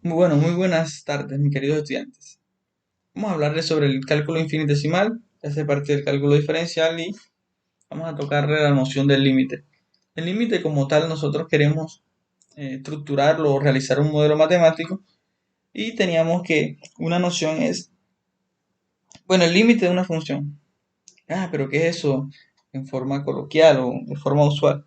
Muy buenas tardes, mis queridos estudiantes. Vamos a hablarles sobre el cálculo infinitesimal, que hace parte del cálculo diferencial, y vamos a tocarle la noción del límite. El límite como tal, nosotros queremos estructurarlo o realizar un modelo matemático, y teníamos que una noción es, bueno, el límite de una función. Pero ¿qué es eso en forma coloquial o en forma usual?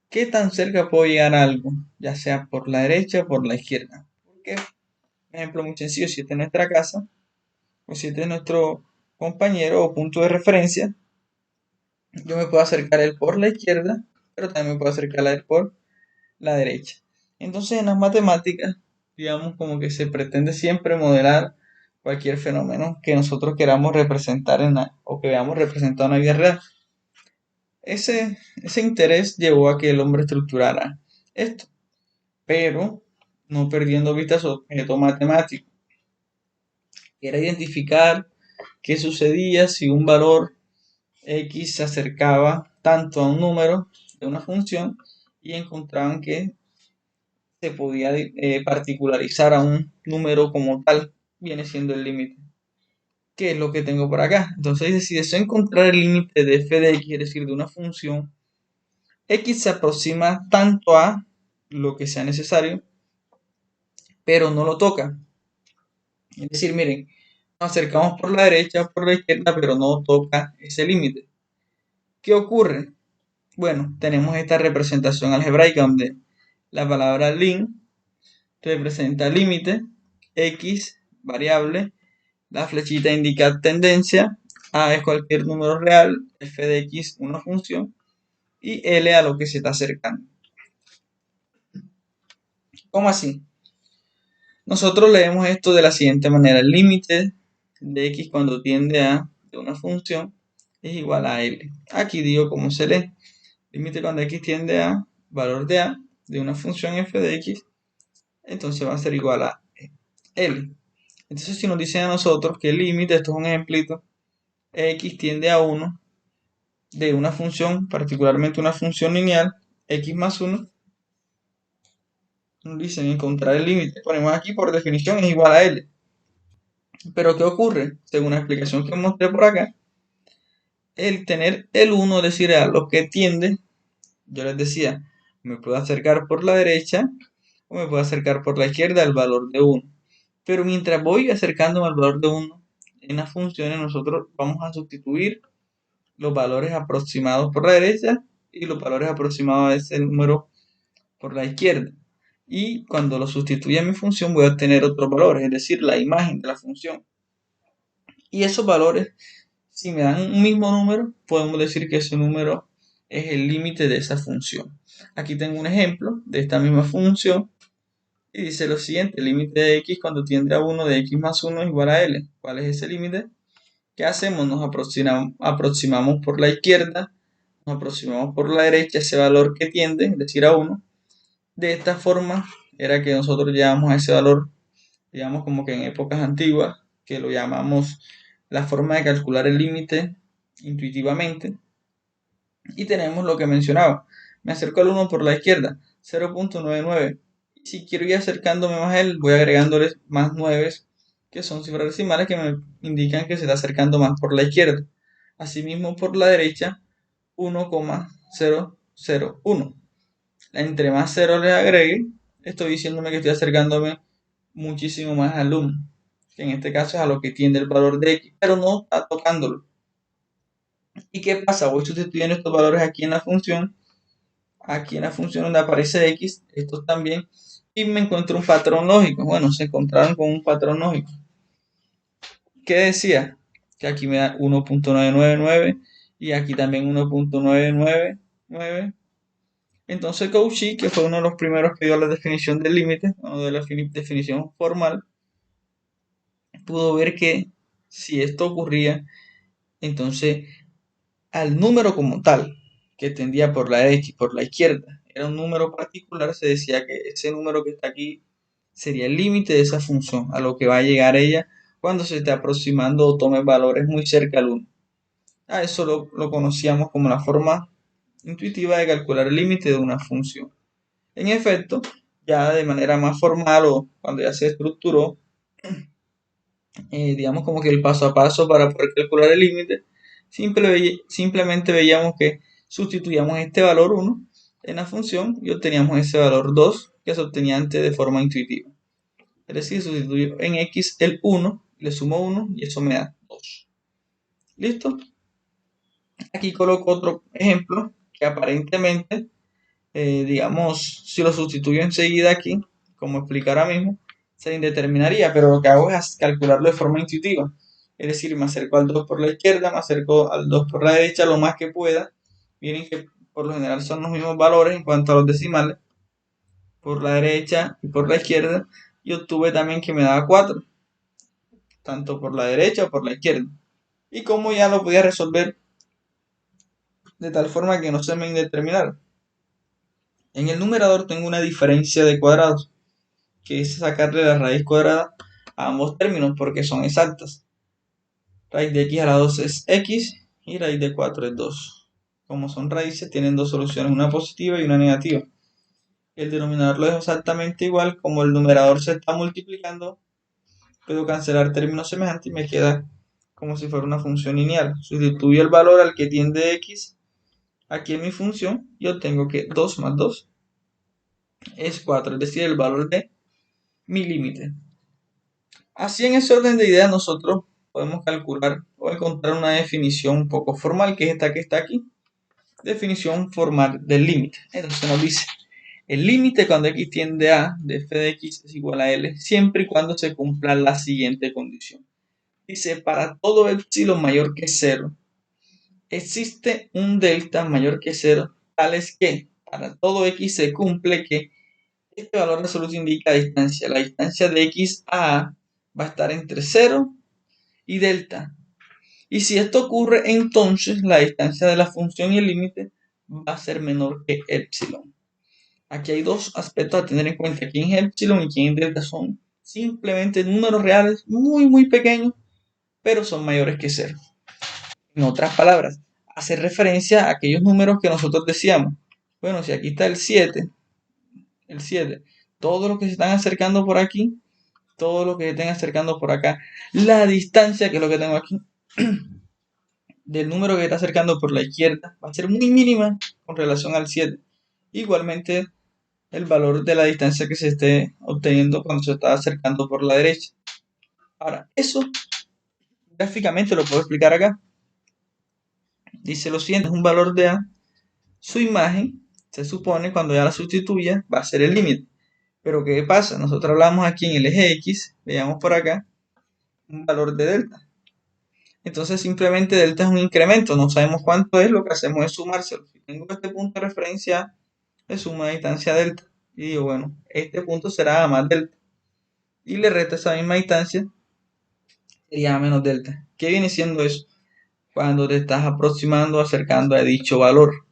¿Qué tan cerca puedo llegar a algo, ya sea por la derecha o por la izquierda? Porque, un ejemplo muy sencillo, si esta es nuestra casa, o si este es nuestro compañero o punto de referencia, yo me puedo acercar a él por la izquierda, pero también me puedo acercar a él por la derecha. Entonces, en las matemáticas, digamos como que se pretende siempre modelar cualquier fenómeno que nosotros queramos representar o que veamos representado en la vida real. Ese interés llevó a que el hombre estructurara esto, pero no perdiendo vista su objeto matemático, que era identificar qué sucedía si un valor X se acercaba tanto a un número de una función y encontraban que se podía particularizar a un número como tal, viene siendo el límite. ¿Qué es lo que tengo por acá? Entonces, si deseo encontrar el límite de f de x, es decir, de una función, x se aproxima tanto a lo que sea necesario, pero no lo toca. Es decir, miren, nos acercamos por la derecha, por la izquierda, pero no toca ese límite. ¿Qué ocurre? Bueno, tenemos esta representación algebraica donde la palabra lim representa límite, x variable, la flechita indica tendencia, a es cualquier número real, f de x una función y l a lo que se está acercando. ¿Cómo así? Nosotros leemos esto de la siguiente manera: el límite de x cuando tiende a de una función es igual a l. Aquí digo cómo se lee. Límite cuando x tiende a valor de a de una función f de x, entonces va a ser igual a L. Entonces, si nos dicen a nosotros que el límite, esto es un ejemplito, x tiende a 1 de una función, particularmente una función lineal, x más 1, nos dicen encontrar el límite. Ponemos aquí por definición es igual a L. Pero ¿qué ocurre? Según la explicación que mostré por acá, el tener el 1, es decir, a lo que tiende, yo les decía, me puedo acercar por la derecha o me puedo acercar por la izquierda al valor de 1. Pero mientras voy acercándome al valor de 1, en las funciones nosotros vamos a sustituir los valores aproximados por la derecha y los valores aproximados a ese número por la izquierda. Y cuando lo sustituya a mi función voy a obtener otros valores, es decir, la imagen de la función. Y esos valores, si me dan un mismo número, podemos decir que ese número es el límite de esa función. Aquí tengo un ejemplo de esta misma función y dice lo siguiente: el límite de x cuando tiende a 1 de x más 1 es igual a l. ¿Cuál es ese límite? ¿Qué hacemos? Nos aproximamos por la izquierda, nos aproximamos por la derecha ese valor que tiende, es decir, a 1. De esta forma era que nosotros llevamos a ese valor, digamos como que en épocas antiguas, que lo llamamos la forma de calcular el límite intuitivamente. Y tenemos lo que mencionaba. Me acerco al 1 por la izquierda, 0.99. Y si quiero ir acercándome más a él, voy agregándoles más 9, que son cifras decimales que me indican que se está acercando más por la izquierda. Asimismo, por la derecha, 1,001. Entre más 0 le agregue, estoy diciéndome que estoy acercándome muchísimo más al 1, que en este caso es a lo que tiende el valor de x, pero no está tocándolo. ¿Y qué pasa? Voy sustituyendo estos valores aquí en la función donde aparece x, estos también, y me encuentro un patrón lógico. Bueno, se encontraron con un patrón lógico. ¿Qué decía? Que aquí me da 1.999 y aquí también 1.999. Entonces Cauchy, que fue uno de los primeros que dio la definición del límite, o de la definición formal, pudo ver que si esto ocurría, entonces al número como tal, que tendía por la derecha y por la izquierda, era un número particular, se decía que ese número que está aquí sería el límite de esa función, a lo que va a llegar ella cuando se esté aproximando o tome valores muy cerca al 1. A eso lo conocíamos como la forma intuitiva de calcular el límite de una función. En efecto, ya de manera más formal o cuando ya se estructuró, digamos como que el paso a paso para poder calcular el límite, simplemente veíamos que sustituíamos este valor 1 en la función y obteníamos ese valor 2 que se obtenía antes de forma intuitiva. Es decir, sustituyo en x el 1, le sumo 1 y eso me da 2. ¿Listo? Aquí coloco otro ejemplo que aparentemente, digamos, si lo sustituyo enseguida aquí, como explico ahora mismo, se indeterminaría, pero lo que hago es calcularlo de forma intuitiva. Es decir, me acerco al 2 por la izquierda, me acerco al 2 por la derecha lo más que pueda. Miren que por lo general son los mismos valores en cuanto a los decimales, por la derecha y por la izquierda, y obtuve también que me daba 4, tanto por la derecha o por la izquierda. Y como ya lo podía resolver de tal forma que no se me indeterminara. En el numerador tengo una diferencia de cuadrados, que es sacarle la raíz cuadrada a ambos términos porque son exactas. Raíz de x a la 2 es x y raíz de 4 es 2. Como son raíces, tienen dos soluciones, una positiva y una negativa. El denominador lo dejo exactamente igual, como el numerador se está multiplicando, puedo cancelar términos semejantes y me queda como si fuera una función lineal. Sustituyo el valor al que tiende x aquí en mi función y obtengo que 2 más 2 es 4, es decir, el valor de mi límite. Así en ese orden de ideas nosotros podemos calcular o encontrar una definición un poco formal, que es esta que está aquí. Definición formal del límite. Entonces nos dice, el límite cuando x tiende a de f de x es igual a L, siempre y cuando se cumpla la siguiente condición. Dice, para todo epsilon mayor que 0, existe un delta mayor que 0, tal es que para todo x se cumple que este valor absoluto indica distancia. La distancia de x a va a estar entre 0 y delta. Y si esto ocurre, entonces la distancia de la función y el límite va a ser menor que epsilon. Aquí hay dos aspectos a tener en cuenta. Quién es epsilon y quién es delta son simplemente números reales muy pequeños, pero son mayores que 0. En otras palabras, hace referencia a aquellos números que nosotros decíamos. Bueno, si aquí está el 7, todos los que se están acercando por aquí, todos los que se estén acercando por acá, la distancia, que es lo que tengo aquí, del número que está acercando por la izquierda va a ser muy mínima con relación al 7. Igualmente, el valor de la distancia que se esté obteniendo cuando se está acercando por la derecha. Ahora, eso gráficamente lo puedo explicar acá. Dice lo siguiente, es un valor de A, su imagen, se supone, cuando ya la sustituya, va a ser el límite. Pero ¿qué pasa? Nosotros hablamos aquí en el eje X, veamos por acá, un valor de delta. Entonces simplemente delta es un incremento, no sabemos cuánto es, lo que hacemos es sumárselo. Si tengo este punto de referencia, le sumo una distancia delta. Y digo, bueno, este punto será A más delta. Y le resto esa misma distancia, sería A menos delta. ¿Qué viene siendo eso? Cuando te estás aproximando, acercando a dicho valor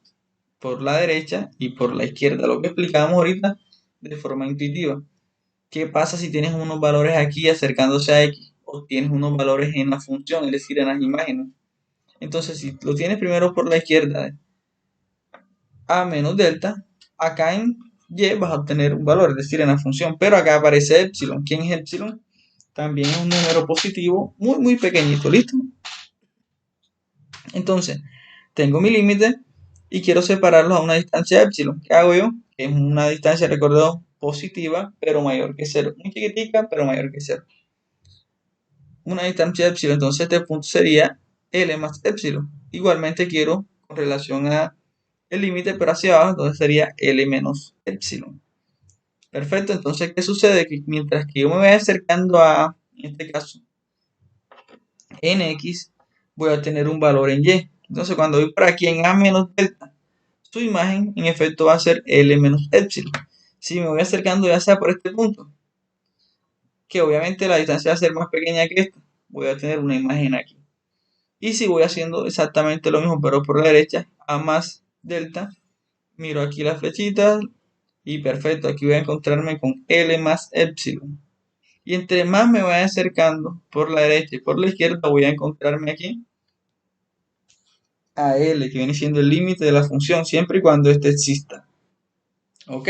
por la derecha y por la izquierda, lo que explicábamos ahorita de forma intuitiva. ¿Qué pasa si tienes unos valores aquí acercándose a X o tienes unos valores en la función, es decir, en las imágenes? Entonces, si lo tienes primero por la izquierda, A menos delta, acá en Y vas a obtener un valor, es decir, en la función, pero acá aparece epsilon. ¿Quién es epsilon? También es un número positivo muy pequeñito, ¿listo? Entonces, tengo mi límite y quiero separarlos a una distancia epsilon. ¿Qué hago yo? Que es una distancia, recuerdo, positiva, pero mayor que 0. Muy chiquitica, pero mayor que 0. Una distancia epsilon, entonces este punto sería L más epsilon. Igualmente quiero con relación a el límite, pero hacia abajo, entonces sería L menos epsilon. Perfecto, entonces, ¿qué sucede? Que mientras que yo me voy acercando a, en este caso, en X, voy a tener un valor en Y. Entonces, cuando voy por aquí en A menos delta, su imagen, en efecto, va a ser L menos epsilon. Si me voy acercando ya sea por este punto, que obviamente la distancia va a ser más pequeña que esta, voy a tener una imagen aquí. Y si voy haciendo exactamente lo mismo, pero por la derecha, A más delta, miro aquí las flechitas y perfecto, aquí voy a encontrarme con L más epsilon. Y entre más me vaya acercando por la derecha y por la izquierda, voy a encontrarme aquí a L, que viene siendo el límite de la función, siempre y cuando éste exista. ¿Ok?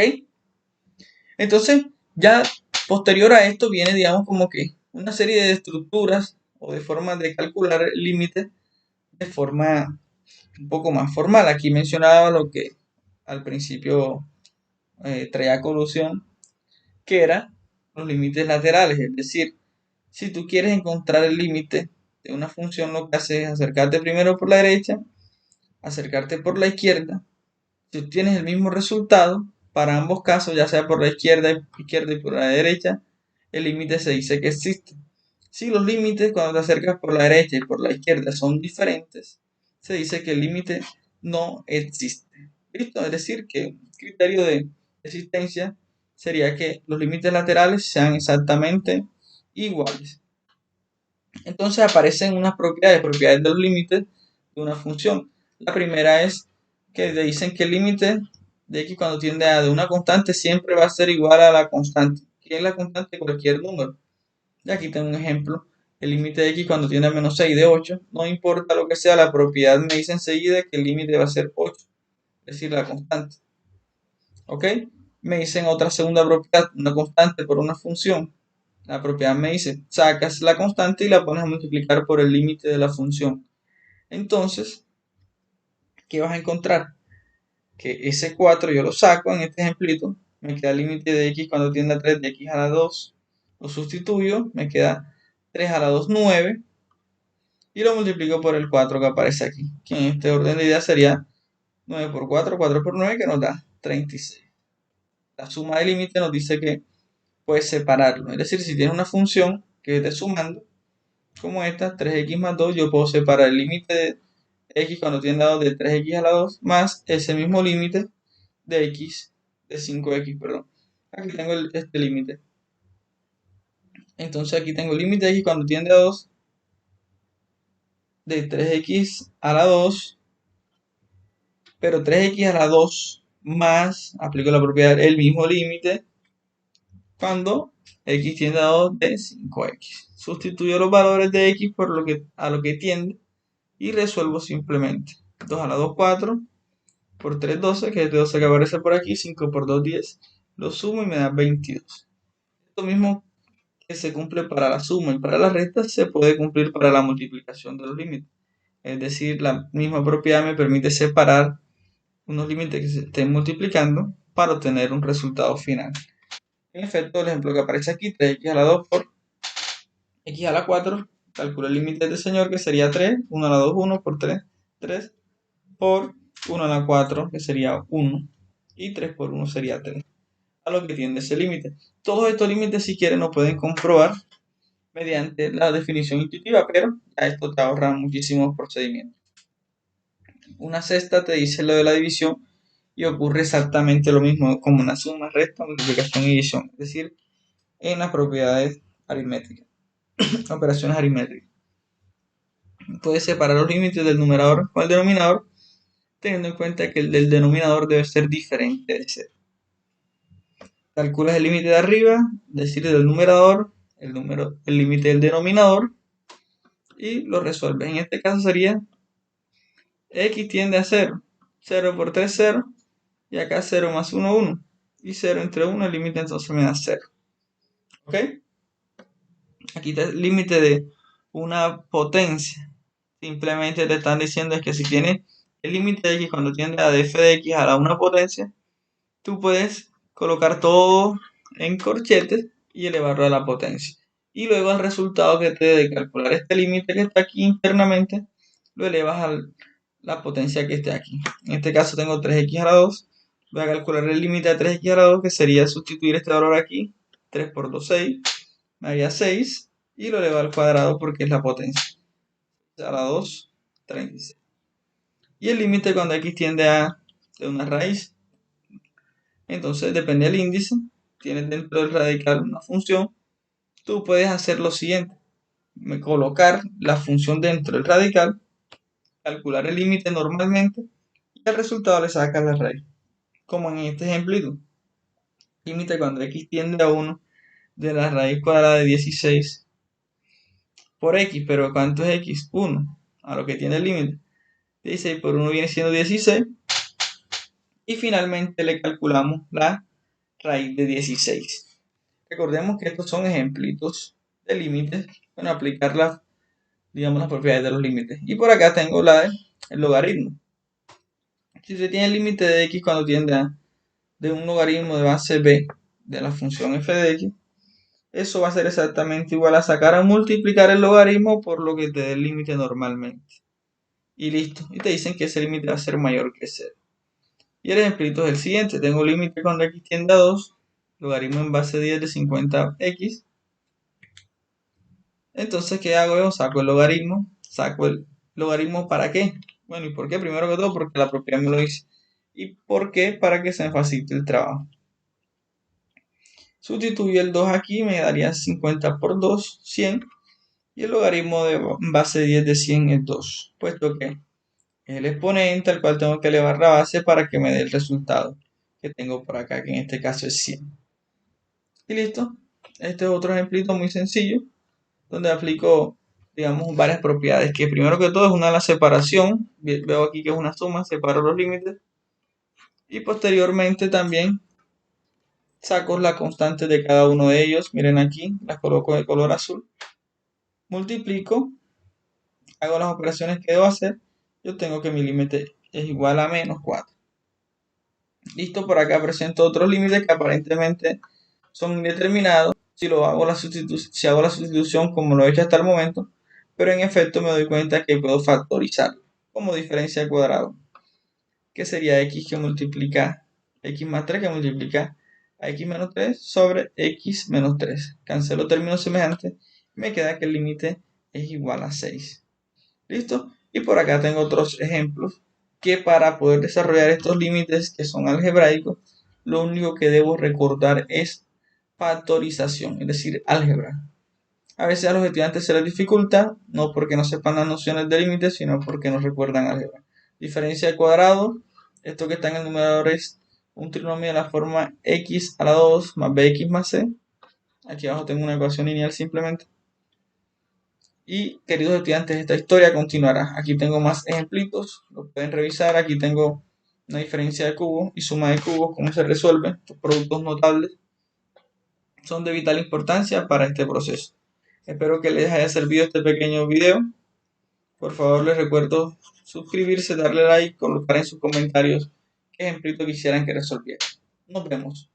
Entonces, ya posterior a esto viene, digamos, como que una serie de estructuras o de formas de calcular el límite de forma un poco más formal. Aquí mencionaba lo que al principio traía colusión, que eran los límites laterales. Es decir, si tú quieres encontrar el límite de una función, lo que haces es acercarte primero por la derecha, acercarte por la izquierda. Si obtienes el mismo resultado, para ambos casos, ya sea por la izquierda y por la derecha, el límite se dice que existe. Si los límites cuando te acercas por la derecha y por la izquierda son diferentes, se dice que el límite no existe. ¿Listo? Es decir, que un criterio de existencia sería que los límites laterales sean exactamente iguales. Entonces aparecen unas propiedades de los límites de una función. La primera es que te dicen que el límite de x cuando tiende a de una constante siempre va a ser igual a la constante. ¿Qué es la constante? Cualquier número. Y aquí tengo un ejemplo. El límite de x cuando tiende a menos 6 de 8. No importa lo que sea, la propiedad me dice enseguida que el límite va a ser 8. Es decir, la constante. ¿Ok? Me dicen otra segunda propiedad, una constante por una función. La propiedad me dice, sacas la constante y la pones a multiplicar por el límite de la función. Entonces, ¿qué vas a encontrar? Que ese 4 yo lo saco en este ejemplito, me queda el límite de x cuando tiende a 3 de x a la 2, lo sustituyo, me queda 3 a la 2, 9, y lo multiplico por el 4 que aparece aquí, que en este orden de ideas sería 9 por 4, 4 por 9, que nos da 36. La suma de límite nos dice que puedes separarlo, es decir, si tienes una función que esté sumando, como esta, 3x más 2, yo puedo separar el límite de x cuando tiende a 2 de 3x a la 2 más ese mismo límite de x de 5x, perdón. Aquí tengo este límite. Entonces aquí tengo el límite de x cuando tiende a 2 de 3x a la 2, pero 3x a la 2 más, aplico la propiedad, el mismo límite cuando x tiende a 2 de 5x. Sustituyo los valores de x por a lo que tiende y resuelvo simplemente. 2 a la 2, 4, por 3, 12, que es de 12 que aparece por aquí, 5 por 2, 10. Lo sumo y me da 22. Esto mismo que se cumple para la suma y para la resta se puede cumplir para la multiplicación de los límites. Es decir, la misma propiedad me permite separar unos límites que se estén multiplicando para obtener un resultado final. En efecto, el ejemplo que aparece aquí, 3x a la 2 por x a la 4, calculo el límite del señor que sería 3, 1 a la 2, 1 por 3, 3 por 1 a la 4 que sería 1 y 3 por 1 sería 3, a lo que tiende ese límite. Todos estos límites si quieren lo pueden comprobar mediante la definición intuitiva, pero a esto te ahorra muchísimos procedimientos. Una cesta te dice lo de la división y ocurre exactamente lo mismo como una suma, resta, multiplicación y división, es decir, en las propiedades aritméticas, operaciones aritméticas. Puedes separar los límites del numerador con el denominador, teniendo en cuenta que el del denominador debe ser diferente de cero. Calculas el límite de arriba, es decir, del numerador, el límite del denominador, y lo resuelves. En este caso sería x tiende a 0. 0 por 3, 0. Y acá 0 más 1, 1. Y 0 entre 1, el límite entonces me da 0. ¿Ok? Aquí está el límite de una potencia. Simplemente te están diciendo es que si tienes el límite de x cuando tiende a f de x a la una potencia, tú puedes colocar todo en corchetes y elevarlo a la potencia. Y luego el resultado que te dé de calcular este límite que está aquí internamente, lo elevas a la potencia que esté aquí. En este caso tengo 3x a la 2. Voy a calcular el límite de 3x a la 2, que sería sustituir este valor aquí. 3 por 2, 6. Me haría 6. Y lo elevo al cuadrado porque es la potencia. A la 2, 36. Y el límite cuando x tiende a de una raíz. Entonces depende del índice. Tienes dentro del radical una función. Tú puedes hacer lo siguiente. Colocar la función dentro del radical, calcular el límite normalmente y al resultado le sacas la raíz. Como en este ejemplito. Límite cuando x tiende a 1 de la raíz cuadrada de 16 por x, pero ¿cuánto es x? 1, a lo que tiene el límite. 16 por 1 viene siendo 16. Y finalmente le calculamos la raíz de 16. Recordemos que estos son ejemplitos de límites. Bueno, aplicar digamos, las propiedades de los límites. Y por acá tengo el logaritmo. Si se tiene el límite de x cuando tiende a de un logaritmo de base b de la función f de x, eso va a ser exactamente igual a sacar a multiplicar el logaritmo por lo que te dé el límite normalmente. Y listo. Y te dicen que ese límite va a ser mayor que 0. Y el ejemplito es el siguiente. Tengo límite cuando x tiende a 2, logaritmo en base 10 de 50x. Entonces, ¿qué hago yo? Saco el logaritmo. ¿Saco el logaritmo para qué? Bueno, ¿y por qué? Primero que todo, porque la propiedad me lo dice. ¿Y por qué? Para que se me facilite el trabajo. Sustituyo el 2 aquí, me daría 50 por 2, 100. Y el logaritmo de base 10 de 100 es 2, puesto que es el exponente al cual tengo que elevar la base para que me dé el resultado que tengo por acá, que en este caso es 100. Y listo. Este es otro ejemplito muy sencillo, donde aplico, digamos, varias propiedades, que primero que todo es una la separación. Veo aquí que es una suma, separo los límites. Y posteriormente también saco la constante de cada uno de ellos. Miren aquí, las coloco de color azul. Multiplico, hago las operaciones que debo hacer. Yo tengo que mi límite es igual a menos 4. Listo, por acá presento otros límites que aparentemente son indeterminados si hago la sustitución como lo he hecho hasta el momento, pero en efecto me doy cuenta que puedo factorizar como diferencia al cuadrado, que sería x que multiplica x más 3 que multiplica a x menos 3 sobre x menos 3. Cancelo términos semejantes y me queda que el límite es igual a 6. ¿Listo? Y por acá tengo otros ejemplos que para poder desarrollar estos límites que son algebraicos, lo único que debo recordar es factorización, es decir, álgebra. A veces a los estudiantes se les dificulta, no porque no sepan las nociones de límites, sino porque no recuerdan álgebra. Diferencia de cuadrado, esto que está en el numerador es un trinomio de la forma x a la 2 más bx más c. Aquí abajo tengo una ecuación lineal simplemente. Y queridos estudiantes, esta historia continuará. Aquí tengo más ejemplitos, lo pueden revisar. Aquí tengo una diferencia de cubos y suma de cubos, cómo se resuelve. Estos productos notables son de vital importancia para este proceso. Espero que les haya servido este pequeño video. Por favor, les recuerdo suscribirse, darle like, colocar en sus comentarios qué ejemplito quisieran que resolviera. Nos vemos.